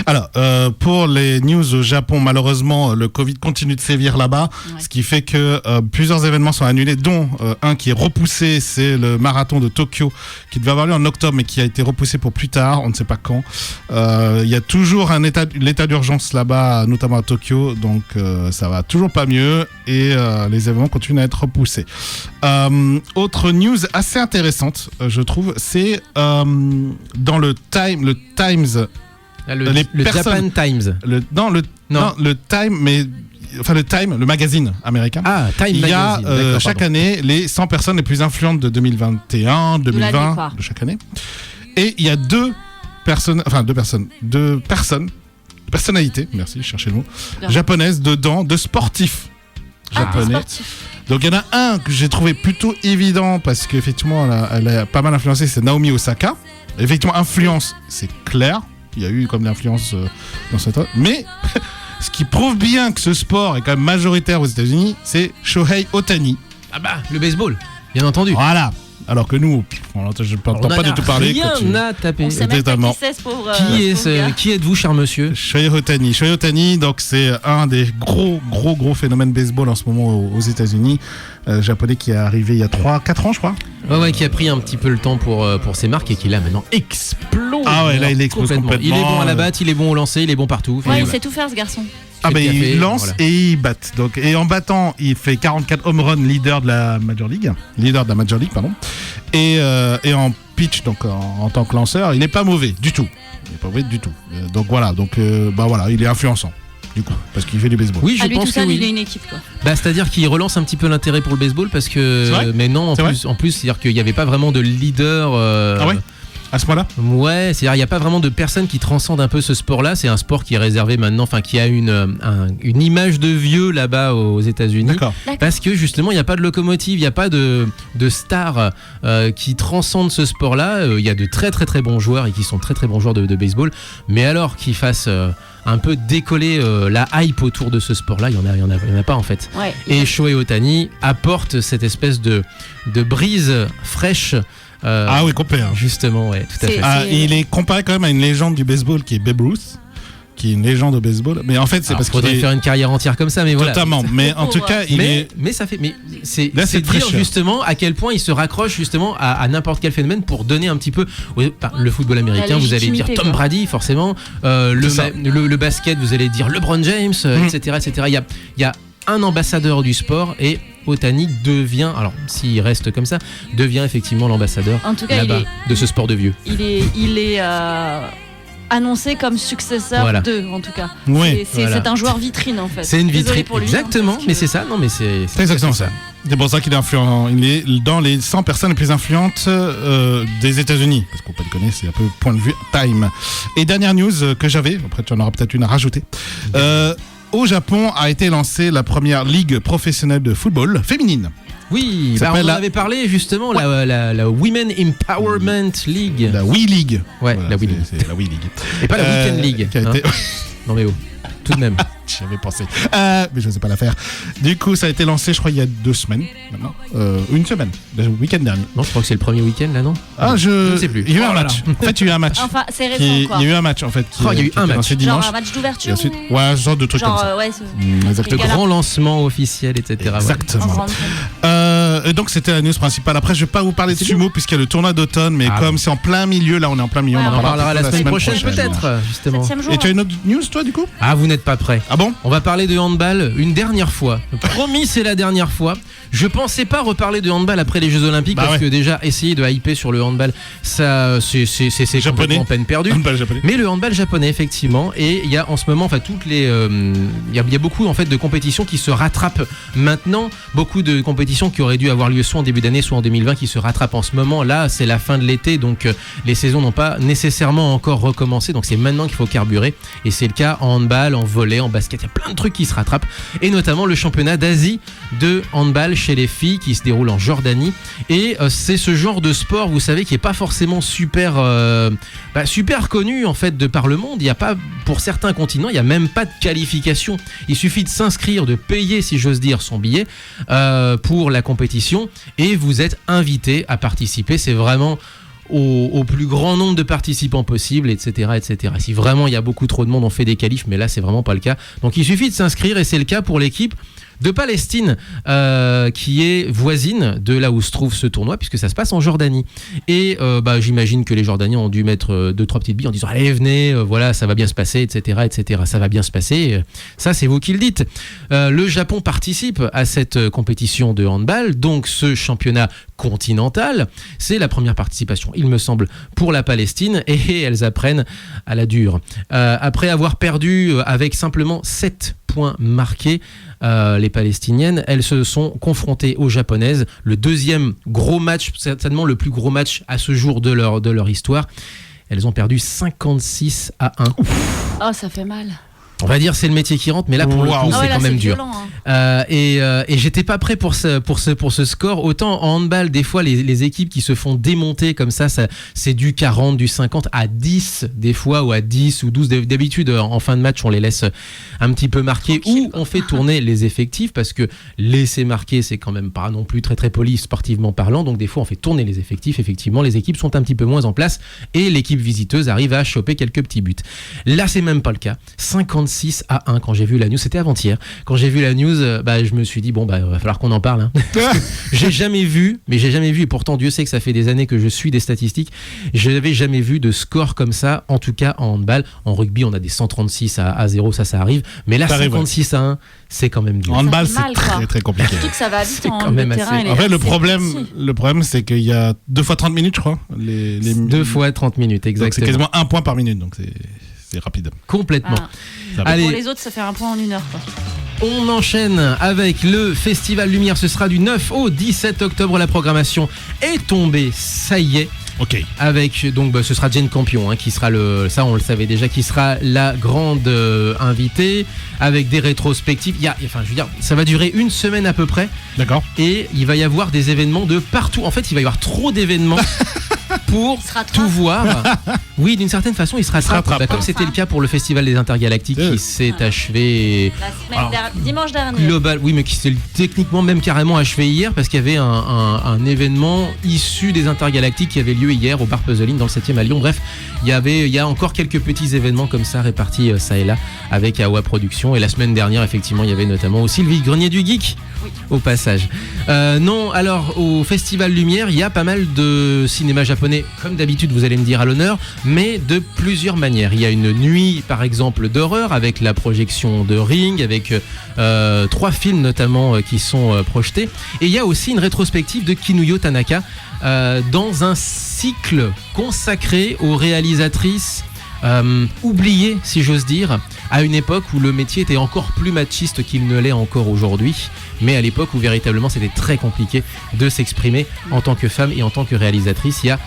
Alors, pour les news au Japon, malheureusement, le Covid continue de sévir là-bas, Ouais. ce qui fait que plusieurs événements sont annulés, dont un qui est repoussé, c'est le marathon de Tokyo, qui devait avoir lieu en octobre, mais qui a été repoussé pour plus tard, on ne sait pas quand. Il y a toujours l'état d'urgence là-bas, notamment à Tokyo, donc ça va toujours pas mieux, et les événements continuent à être repoussés. Autre news assez intéressante, je trouve, c'est dans le Times... Là, le Les Japan personnes- Times. le Time, mais enfin le Time, le magazine américain. Ah, Time Il y a Magazine. D'accord, chaque pardon. année les 100 personnes les plus influentes de 2021, 2020, quoi. de chaque année. Et il y a deux personnalités, merci, je cherchais le mot, Bien. japonaises dedans, de sportifs japonais. Sportif. Donc il y en a un que j'ai trouvé plutôt évident parce qu'effectivement elle a pas mal influencé, c'est Naomi Osaka. Effectivement, influence, c'est clair. Il y a eu comme l'influence dans cette... Mais ce qui prouve bien que ce sport est quand même majoritaire aux États-Unis, c'est Shohei Ohtani. Ah bah, le baseball, bien entendu. Voilà. Alors que nous, je n'entends pas du tout parler. Rien quand tu- à taper. On sait même pas Totalement. qui c'est ce pauvre. Qui êtes-vous, cher monsieur? Shohei Ohtani. Shohei Ohtani, donc c'est un des gros phénomènes baseball en ce moment aux États-Unis. Japonais qui est arrivé il y a 3-4 ans, je crois. Ouais, qui a pris un petit peu le temps pour ses marques et qui là maintenant explose. Ah ouais, là, il explose complètement. Il est bon à la batte, il est bon au lancer, il est bon partout. Ouais, Et il voilà. sait tout faire ce garçon. Ah fait ben le café, il lance voilà. et il batte. Donc, et en battant, il fait 44 home runs, leader de la Major League, pardon. Et en pitch, donc en tant que lanceur, il n'est pas mauvais du tout. Il n'est pas mauvais du tout. Donc voilà, il est influençant du coup parce qu'il fait du baseball. Oui, je À lui pense tout que seul, oui. il est une équipe quoi. Bah, c'est-à-dire qu'il relance un petit peu l'intérêt pour le baseball parce que. C'est vrai Mais non, C'est en plus, c'est-à-dire qu'il n'y avait pas vraiment de leader. Ah ouais. À ce moment-là. Ouais, c'est-à-dire il n'y a pas vraiment de personnes qui transcendent un peu ce sport-là. C'est un sport qui est réservé maintenant, enfin qui a une image de vieux là-bas aux États-Unis. D'accord. Parce que justement, il n'y a pas de locomotive, il n'y a pas de stars qui transcendent ce sport-là. Il y a de très très très bons joueurs et qui sont très très bons joueurs de baseball. Mais alors qu'ils fassent un peu décoller la hype autour de ce sport-là, il n'y en a pas en fait. Ouais. Et Shohei Ohtani apporte cette espèce de brise fraîche. Ah oui, complet. Hein. Justement, ouais, tout à C'est- fait. Ah, il est comparé quand même à une légende du baseball qui est Babe Ruth, qui est une légende au baseball. Mais en fait, c'est Alors, parce qu'il faudrait est faire une carrière entière comme ça, mais voilà. totalement. Mais en tout cas, il est. Mais ça fait, mais c'est Là, c'est c'est dire fraîcheur. justement à quel point il se raccroche justement à n'importe quel phénomène pour donner un petit peu le football américain. Vous allez dire légitimité, Tom quoi. Brady forcément, C'est ça. le basket vous allez dire LeBron James, etc., etc. Il y a un ambassadeur du sport et Ohtani devient, alors s'il reste comme ça, devient effectivement l'ambassadeur En tout cas, là-bas de ce sport de vieux. il est annoncé comme successeur Voilà. d'eux, en tout cas. Oui, C'est voilà. un joueur vitrine, en fait. C'est une Désolée vitrine. pour lui, Exactement, hein, parce mais que- c'est ça. Non, mais c'est C'est exactement ça. C'est pour ça qu'il est influent. Il est dans les 100 personnes les plus influentes des États-Unis. Parce qu'on peut le connaître, c'est un peu point de vue Time. Et dernière news que j'avais, après tu en auras peut-être une à rajouter. Au Japon a été lancée la première ligue professionnelle de football féminine. Oui, Ça bah, on s'appelle en la- avait parlé justement, la Women Empowerment League. La Wii League. Ouais, la Wii League. C'est la Wii League. Et pas la Weekend League. Qui a hein. été... Non mais oh, tout de même. J'y avais pensé. Mais je ne sais pas la faire. Du coup, ça a été lancé, je crois, il y a 2 semaines maintenant. Une semaine, le week-end dernier. Non, je crois que c'est le premier week-end là, non? Je ne sais plus. Il y a eu un Oh là match. là. En fait, il y a eu un match. Enfin, c'est récent, Il quoi. y a eu un match, en fait. Oh, il y a eu un match. lancé Genre dimanche. un match Et d'ouverture ensuite, ou- ouais, ce genre de truc Genre, comme ça. ouais, Le Exactement. Gala. grand lancement officiel, etc. voilà. Exactement. en grande scène. Et donc, c'était la news principale. Après, je vais pas vous parler de sumo, puisqu'il y a le tournoi d'automne, mais Ah comme c'est en plein milieu, là, on est en plein milieu. Ouais, On en parlera plutôt la semaine prochaine peut-être, justement. 7e jour. Et tu as une autre news, toi, du coup? Ah, vous n'êtes pas prêts. Ah bon? On va parler de handball une dernière fois. Promis, c'est la dernière fois. Je pensais pas reparler de handball après les Jeux Olympiques Bah parce ouais. que déjà essayer de hyper sur le handball, ça c'est Japonais. complètement peine perdue. Handball japonais. Mais le handball japonais effectivement, et il y a en ce moment, enfin toutes les, il y a beaucoup en fait de compétitions qui se rattrapent maintenant, beaucoup de compétitions qui auraient dû avoir lieu soit en début d'année, soit en 2020, qui se rattrapent en ce moment. Là, c'est la fin de l'été, donc les saisons n'ont pas nécessairement encore recommencé, donc c'est maintenant qu'il faut carburer, et c'est le cas en handball, en volley, en basket. Il y a plein de trucs qui se rattrapent, et notamment le championnat d'Asie de handball chez les filles qui se déroule en Jordanie, et c'est ce genre de sport, vous savez, qui est pas forcément super super connu en fait de par le monde. Il y a pas, pour certains continents, il y a même pas de qualification. Il suffit de s'inscrire, de payer, si j'ose dire, son billet pour la compétition, et vous êtes invité à participer. C'est vraiment au plus grand nombre de participants possible, etc., etc. Si vraiment il y a beaucoup trop de monde, on fait des qualifs, mais là c'est vraiment pas le cas. Donc il suffit de s'inscrire, et c'est le cas pour l'équipe de Palestine, qui est voisine de là où se trouve ce tournoi, puisque ça se passe en Jordanie. Et j'imagine que les Jordaniens ont dû mettre 2-3 petites billes en disant allez, venez, voilà, ça va bien se passer, etc., etc. Ça va bien se passer. Ça, c'est vous qui le dites. Le Japon participe à cette compétition de handball, donc ce championnat continental. C'est la première participation, il me semble, pour la Palestine, et elles apprennent à la dure. Après avoir perdu avec simplement 7 points marqués, les Palestiniennes, elles se sont confrontées aux Japonaises. Le deuxième gros match, certainement le plus gros match à ce jour de leur histoire. Elles ont perdu 56-1. Oh, ça fait mal. On va dire c'est le métier qui rentre, mais là pour le coup Ah ouais, c'est là, quand même dur. violent, hein. Et j'étais pas prêt pour ce score. Autant en handball, des fois les équipes qui se font démonter comme ça c'est du 40, du 50 à 10 des fois, ou à 10 ou 12. D'habitude en fin de match on les laisse un petit peu marquer, ou on fait tourner les effectifs, parce que laisser marquer c'est quand même pas non plus très très poli sportivement parlant. Donc des fois on fait tourner les effectifs. Effectivement, les équipes sont un petit peu moins en place, et l'équipe visiteuse arrive à choper quelques petits buts. Là c'est même pas le cas. 56-1 quand j'ai vu la news, c'était avant-hier. Quand j'ai vu la news, je me suis dit il va falloir qu'on en parle. Hein. J'ai jamais vu, et pourtant Dieu sait que ça fait des années que je suis des statistiques, je n'avais jamais vu de score comme ça, en tout cas en handball. En rugby on a des 136-0, ça arrive, mais là 56-1, c'est quand même dur. En handball, fait c'est mal, quoi. très très compliqué. Surtout que ça va vite C'est en quand même le terrain. assez- il est En fait, le assez problème, c'est qu'il y a 2 fois 30 minutes, je crois. 2 fois 30 minutes, Donc c'est exactement. quasiment 1 point par minute, donc c'est rapide. Complètement. Ah. Ça va. Allez, Pour les autres, ça fait un point en 1 heure, quoi. on enchaîne avec le Festival Lumière. Ce sera du 9 au 17 octobre. La programmation est tombée, ça y est. Ok. Avec donc ce sera Jane Campion qui sera ça on le savait déjà, qui sera la grande invitée, avec des rétrospectives. Ça va durer 1 semaine à peu près, D'accord. et il va y avoir des événements de partout. En fait, il va y avoir trop d'événements pour Il se rattrape. tout voir. Oui, d'une certaine façon, il se rattrape. rattrape, Comme hein. c'était le cas pour le Festival des Intergalactiques qui s'est achevé La semaine dimanche dernier. global, oui, mais qui s'est techniquement même carrément achevé hier, parce qu'il y avait un événement issu des Intergalactiques qui avait lieu hier au bar Puzzling dans le 7e à Lyon. Bref, il y a encore quelques petits événements comme ça répartis ça et là avec AOA Productions. Et la semaine dernière, effectivement, il y avait notamment aussi le Grenier du Geek au passage. Non, alors au Festival Lumière, il y a pas mal de cinéma japonais, comme d'habitude, vous allez me dire, à l'honneur, mais de plusieurs manières. Il y a une nuit, par exemple, d'horreur avec la projection de Ring, avec 3 films notamment qui sont projetés. Et il y a aussi une rétrospective de Kinuyo Tanaka dans un cycle consacré aux réalisatrices oublié, si j'ose dire, à une époque où le métier était encore plus machiste qu'il ne l'est encore aujourd'hui, mais à l'époque où véritablement c'était très compliqué de s'exprimer en tant que femme et en tant que réalisatrice. Il y a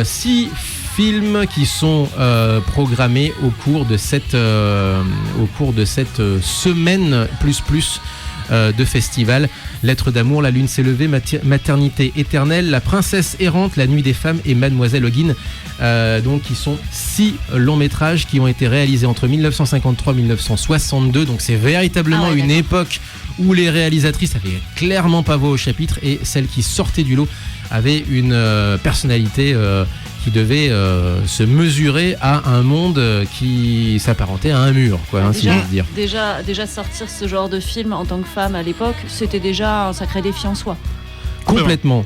6 films qui sont programmés au cours de cette semaine plus de festival. Lettre d'amour, La lune s'est levée, Maternité éternelle, La princesse errante, La nuit des femmes et Mademoiselle Hoggin. Donc qui sont 6 longs métrages qui ont été réalisés entre 1953 et 1962. Donc c'est véritablement une époque où les réalisatrices avaient clairement pas voix au chapitre et celles qui sortaient du lot avaient une personnalité qui devait se mesurer à un monde qui s'apparentait à un mur, quoi, si je veux dire. Déjà sortir ce genre de film en tant que femme à l'époque, c'était déjà un sacré défi en soi. Complètement.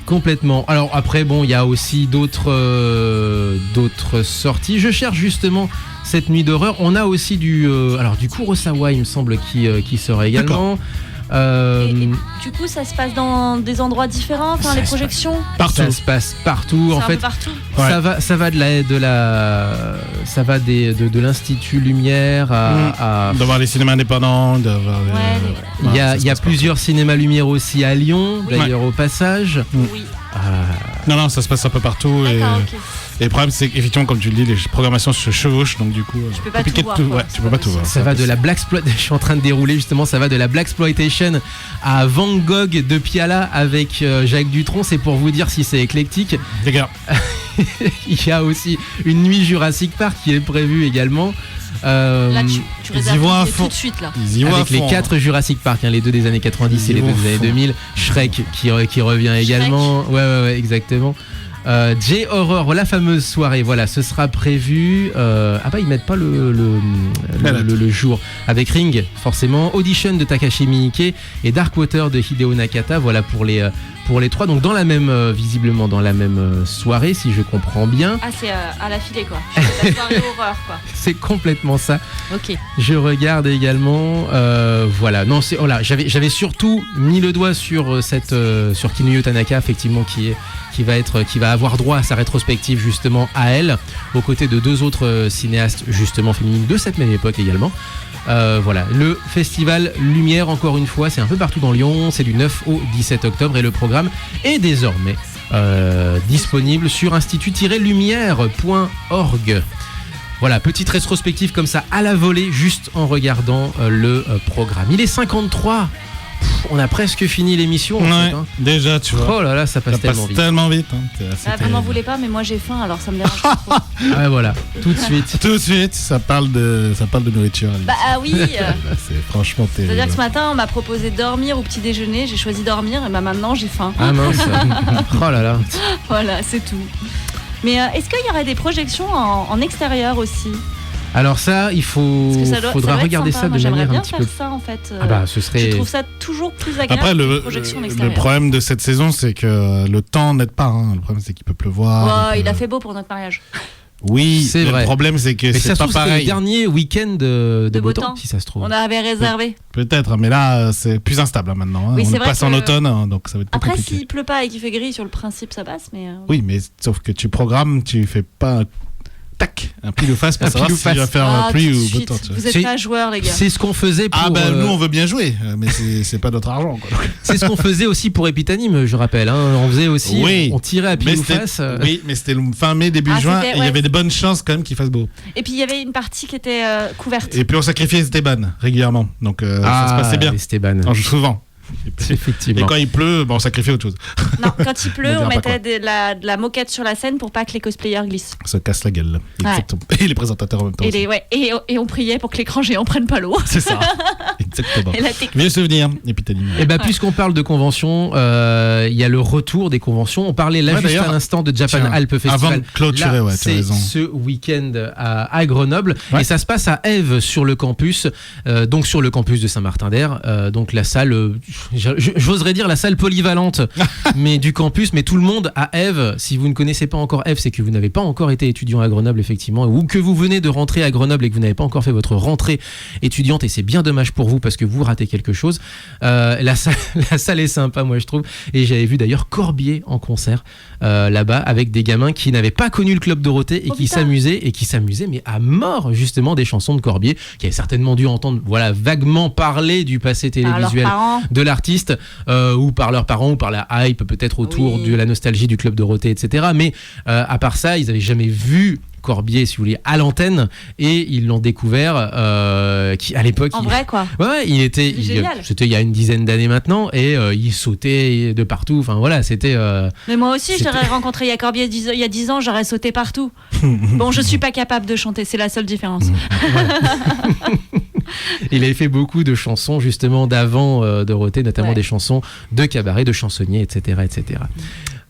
Complètement. Alors après, bon, il y a aussi d'autres sorties. Je cherche justement cette nuit d'horreur. On a aussi du Kurosawa, il me semble, qui sort également. Et du coup, ça se passe dans des endroits différents, les projections. Ça se passe partout. En fait, partout. Ouais. Ça va de l'Institut Lumière à d'avoir les cinémas indépendants, d'avoir. Il y a plusieurs cinémas Lumière aussi à Lyon, d'ailleurs au passage. Oui. Non, ça se passe un peu partout. Et le problème, c'est qu'effectivement, comme tu le dis, les programmations se chevauchent, donc du coup, tu peux pas tout voir. Tu peux pas tout voir. Ça va de la Blaxploitation. Je suis en train de dérouler justement. Ça va de la Blaxploitation à Van Gogh de Piala avec Jacques Dutronc. C'est pour vous dire si c'est éclectique. Les gars. Il y a aussi une nuit Jurassic Park qui est prévue également. Là, tu réserves tout de suite là. Avec les 4 Jurassic Park, les 2 des années 90 et les 2 des années 2000. Shrek qui revient également. Ouais, exactement. J-Horror, la fameuse soirée, ce sera prévu. Ils mettent pas le jour. Avec Ring, forcément. Audition de Takashi Miike et Darkwater de Hideo Nakata. Voilà pour les 3. Donc visiblement dans la même soirée, si je comprends bien. Ah, c'est à l'affilée quoi. La soirée horreur quoi. C'est complètement ça. Ok. Je regarde également. Non, j'avais surtout mis le doigt sur sur Kinuyo Tanaka, effectivement, qui va avoir droit à sa rétrospective justement à elle, aux côtés de 2 autres cinéastes justement féminines de cette même époque également. Le festival Lumière, encore une fois, c'est un peu partout dans Lyon, c'est du 9 au 17 octobre et le programme est désormais disponible sur institut-lumière.org. Voilà, petite rétrospective comme ça à la volée, juste en regardant le programme. Il est 53. On a presque fini l'émission. Déjà, tu vois. Oh là là, ça passe tellement vite. Vous m'en voulez pas, mais moi j'ai faim, alors ça me dérange pas trop. Voilà, tout de suite. Tout de suite, ça parle de nourriture. Oui. C'est franchement terrible. C'est-à-dire que ce matin, on m'a proposé de dormir au petit déjeuner, j'ai choisi dormir et maintenant j'ai faim. Ah mince. Oh là là. Voilà, c'est tout. Mais est-ce qu'il y aurait des projections en extérieur aussi ? Alors ça, faudra regarder ça de manière un petit peu. J'aimerais bien faire ça en fait. Ce serait. Je trouve ça toujours plus agréable. Après, que projection en extérieur. le problème de cette saison, c'est que le temps n'aide pas. Le problème, c'est qu'il peut pleuvoir. Il a fait beau pour notre mariage. Oui, c'est vrai. Le problème, c'est que c'est pas pareil. C'est le dernier week-end de beau temps, si ça se trouve. On avait réservé. Peut-être, mais là, c'est plus instable maintenant. Oui, on passe en automne, donc ça va être plus compliqué. Après, s'il pleut pas et qu'il fait gris, sur le principe, ça passe. Mais oui, mais sauf que tu programmes, tu fais pas un pile ou face pour savoir si tu vas faire pluie ou beau temps. Vous êtes pas joueurs, les gars. C'est ce qu'on faisait pour. Nous on veut bien jouer, mais c'est pas notre argent. Quoi. C'est ce qu'on faisait aussi pour Epitanime, je rappelle. On faisait aussi. Oui, on tirait à pile ou face. Oui, mais c'était fin mai, début juin, et il y avait de bonnes chances quand même qu'il fasse beau. Et puis il y avait une partie qui était couverte. Et puis on sacrifiait Esteban régulièrement, donc ça se passait bien. Esteban. On joue souvent. Effectivement. Et quand il pleut, on sacrifie autre chose. Non, quand il pleut, on mettait de la moquette sur la scène pour pas que les cosplayers glissent. Ça casse la gueule. Exactement. Et les présentateurs en même temps. Et on priait pour que l'écran géant prenne pas l'eau. C'est ça. Exactement. Et la technique. Vieux souvenir. Et puisqu'on parle de conventions, il y a le retour des conventions. On parlait là juste à l'instant de Japan Alpe Festival. Avant de clôturer, tu as raison. C'est ce week-end à Grenoble. Et ça se passe à Ève sur le campus, donc sur le campus de Saint-Martin-d'Air. Donc la salle, j'oserais dire la salle polyvalente, mais du campus, mais tout le monde à Ève. Si vous ne connaissez pas encore Ève, c'est que vous n'avez pas encore été étudiant à Grenoble, effectivement, ou que vous venez de rentrer à Grenoble et que vous n'avez pas encore fait votre rentrée étudiante, et c'est bien dommage pour vous parce que vous ratez quelque chose. La salle est sympa, moi je trouve, et j'avais vu d'ailleurs Corbier en concert là-bas avec des gamins qui n'avaient pas connu le Club Dorothée et qui s'amusaient mais à mort justement des chansons de Corbier, qui avaient certainement dû entendre vaguement parler du passé télévisuel de l'artiste, ou par leurs parents, ou par la hype peut-être autour de la nostalgie du Club Dorothée, etc. Mais à part ça, ils n'avaient jamais vu Corbier, si vous voulez, à l'antenne, et ils l'ont découvert qui à l'époque vrai quoi. C'était il y a une dizaine d'années maintenant, et il sautait de partout, enfin voilà, c'était mais moi aussi j'aurais rencontré il y a Corbier il y a 10 ans, j'aurais sauté partout. Bon, je suis pas capable de chanter, c'est la seule différence. Il avait fait beaucoup de chansons justement d'avant Dorothée, notamment des chansons de cabaret, de chansonniers, etc.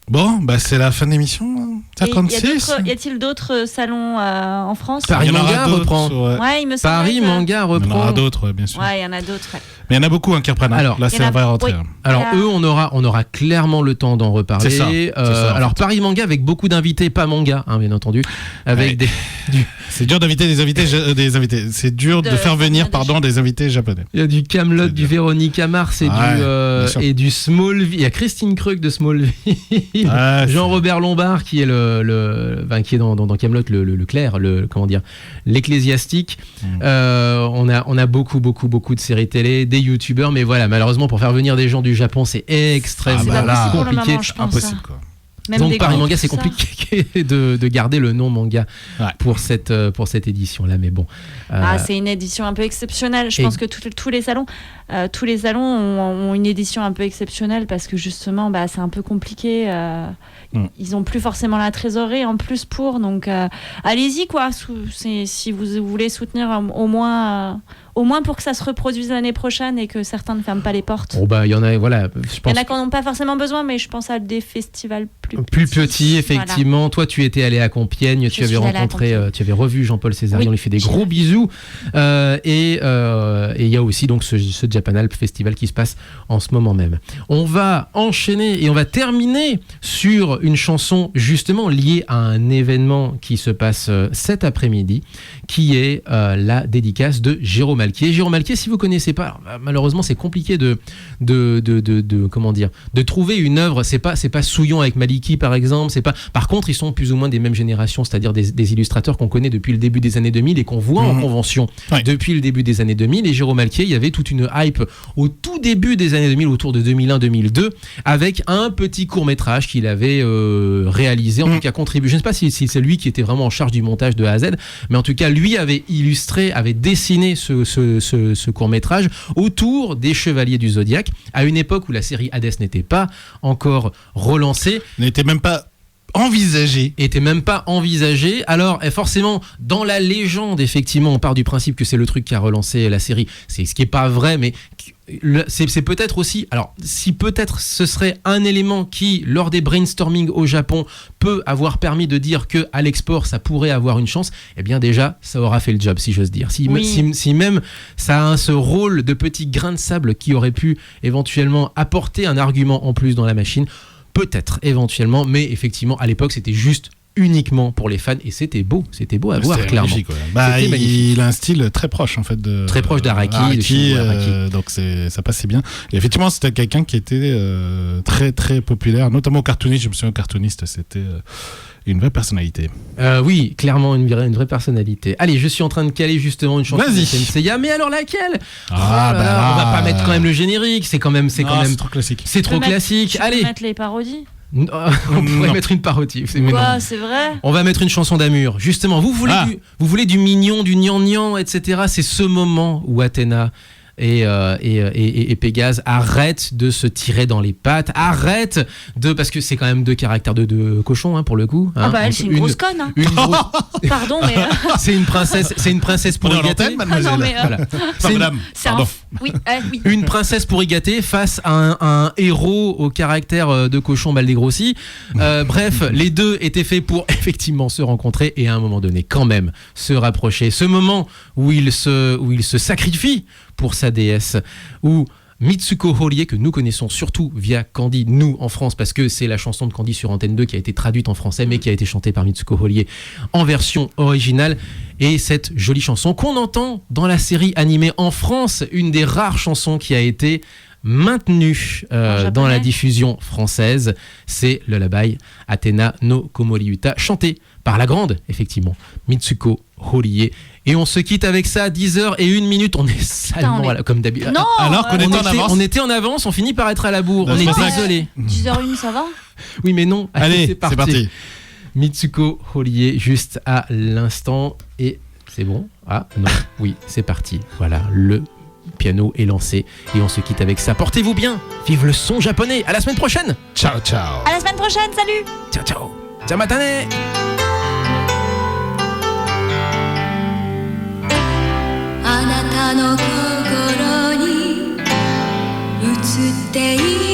Bon, c'est la fin de l'émission. 56. Y a-t-il d'autres salons en France? Paris Manga reprend. Ouais, il me semble. Paris Manga reprend. Il y en aura d'autres, bien sûr. Ouais, il y en a d'autres. Mais il y en a beaucoup qui reprennent. Alors, là, ça va rentrer. Oui. Alors eux, on aura clairement le temps d'en reparler. C'est ça, alors Paris Manga avec beaucoup d'invités, pas manga, bien entendu, avec C'est dur d'inviter des invités. C'est dur de faire venir, des invités japonais. Il y a du Kaamelott, du Véronique Mars et du Smallville. Il y a Christine Krug de Smallville, Jean-Robert Lombard qui est qui est dans Kaamelott le clerc, l'ecclésiastique. On a beaucoup de séries télé, des youtubeurs, mais voilà, malheureusement pour faire venir des gens du Japon, c'est extrêmement compliqué. Impossible quoi. Même donc Paris Manga, c'est ça. compliqué de garder le nom manga pour cette édition-là, mais bon. C'est une édition un peu exceptionnelle. Je pense que tous les salons ont une édition un peu exceptionnelle parce que justement, c'est un peu compliqué. Ils n'ont plus forcément la trésorerie en plus donc allez-y quoi. Si vous voulez soutenir au moins pour que ça se reproduise l'année prochaine et que certains ne ferment pas les portes. Il y en a, voilà. Il y en a qui n'en ont pas forcément besoin, mais je pense à des festivals plus petits, effectivement. Voilà. Toi, tu étais allé à Compiègne, tu avais revu Jean-Paul Césari, on lui fait des gros bisous. Et il y a aussi donc ce Japanalp Festival qui se passe en ce moment même. On va enchaîner et on va terminer sur une chanson justement liée à un événement qui se passe cet après-midi, qui est la dédicace de Jérôme Alquier. Jérôme Alquier, si vous connaissez pas, alors, malheureusement c'est compliqué de trouver une œuvre. C'est pas Souillon avec Maliki par exemple. Par contre, ils sont plus ou moins des mêmes générations, c'est-à-dire des illustrateurs qu'on connaît depuis le début des années 2000 et qu'on voit en convention depuis le début des années 2000. Et Jérôme Alquier, il y avait toute une hype au tout début des années 2000, autour de 2001-2002, avec un petit court-métrage qu'il avait réalisé, en tout cas contribué. Je ne sais pas si c'est lui qui était vraiment en charge du montage de A à Z, mais en tout cas, lui avait dessiné ce court-métrage autour des Chevaliers du Zodiaque, à une époque où la série Hades n'était pas encore relancée. N'était même pas envisagé. Alors forcément, dans la légende, effectivement, on part du principe que c'est le truc qui a relancé la série. C'est ce qui est pas vrai, mais c'est peut-être aussi, alors si peut-être ce serait un élément qui, lors des brainstorming au Japon, peut avoir permis de dire que à l'export ça pourrait avoir une chance, eh bien déjà ça aura fait le job, si j'ose dire. Si même ça a ce rôle de petit grain de sable qui aurait pu éventuellement apporter un argument en plus dans la machine, peut-être éventuellement, mais effectivement à l'époque c'était juste uniquement pour les fans et c'était beau à voir, clairement. Il a un style très proche en fait très proche d'Araki, donc ça passait bien. Et effectivement, c'était quelqu'un qui était très très populaire, notamment au cartooniste. Je me souviens, au cartooniste, c'était une vraie personnalité. Oui, clairement une vraie personnalité. Allez, je suis en train de caler justement une chanson de Senseiya, mais alors laquelle? On va pas mettre quand même le générique, c'est quand même trop classique. C'est trop classique. Allez, mettre les parodies. On pourrait mettre une parodie. C'est vrai. On va mettre une chanson d'Amur. Justement, vous voulez du mignon, du gnangnan, etc. C'est ce moment où Athéna et Pégase arrêtent de se tirer dans les pattes, parce que c'est quand même deux caractères de cochon, pour le coup. Elle c'est une grosse conne. Pardon, mais c'est une princesse pour Igaté. Une princesse pour Igaté face à un héros au caractère de cochon mal dégrossi. Bref, les deux étaient faits pour effectivement se rencontrer et à un moment donné quand même se rapprocher. Ce moment où il se sacrifie pour sa déesse, où Mitsuko Horie, que nous connaissons surtout via Candy, nous en France, parce que c'est la chanson de Candy sur Antenne 2 qui a été traduite en français, mais qui a été chantée par Mitsuko Horie en version originale. Et cette jolie chanson qu'on entend dans la série animée en France, une des rares chansons qui a été maintenue dans la diffusion française, c'est Lullaby Athena no Komori Yuta, chanté par la grande, effectivement, Mitsuko Horie. Et on se quitte avec ça, 10h01. On est salement comme d'habitude. Non, alors qu'on était en avance. On était en avance, on finit par être à la bourre. On est désolé. 10h01, ça va? Oui, mais non. Allez, c'est parti. Mitsuko Horie, juste à l'instant. Et c'est bon? Ah, non. Oui, c'est parti. Voilà, le piano est lancé. Et on se quitte avec ça. Portez-vous bien. Vive le son japonais. À la semaine prochaine. Ciao, ciao. À la semaine prochaine, salut. Ciao, ciao. Ciao, matane. あなたの心に映っている